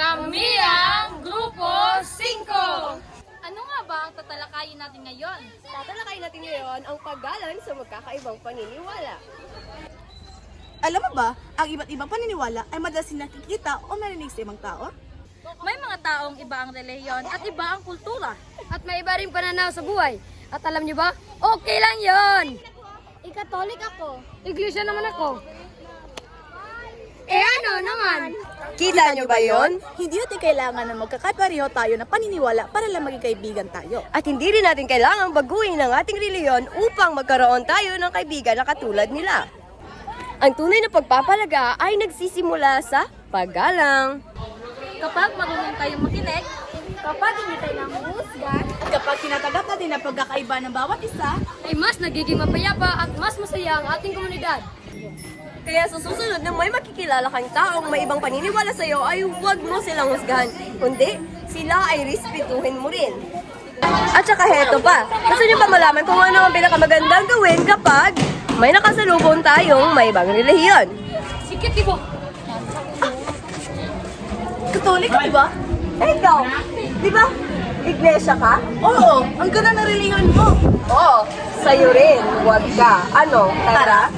Kami ang Grupo 5! Ano nga ba ang tatalakayin natin ngayon? Tatalakayin natin ngayon ang paggalang sa magkakaibang paniniwala. Alam mo ba, ang iba't ibang paniniwala ay madalas nakikita o marinig sa ibang tao? May mga taong iba ang relihiyon at iba ang kultura. At may iba rin pananaw sa buhay. At alam niyo ba, okay lang yon. Ikatolik ako. Iglesia naman ako. Ano naman? Kita nyo ba yon? Hindi natin kailangan na magkakapareho tayo na paniniwala para lang maging kaibigan tayo. At hindi rin natin kailangang baguhin ang ating reliyon upang magkaroon tayo ng kaibigan na katulad nila. Ang tunay na pagpapalaga ay nagsisimula sa paggalang. Kapag marunong tayong makinig, kapag hindi tayo namuhusgan, Kapag tinatanggap natin ang pagkakaiba ng bawat isa, Ay mas nagiging mapayapa at mas masaya ang ating komunidad. Kaya sa susunod na may makikilala kang taong may ibang paniniwala sa iyo ay huwag mo silang husgahan, kundi sila ay respetuhin mo rin. At saka heto pa, gusto niyo pa malaman kung ano ang pinakamagandang gawin kapag may nakasalubong tayong may ibang relihiyon? sikit ibo. Katolik ka, di ba? Ikaw, di ba? Iglesia ka? Oo, ang ganda ng reliyon mo. Oo, sa'yo rin, huwag ka. Ano, tara?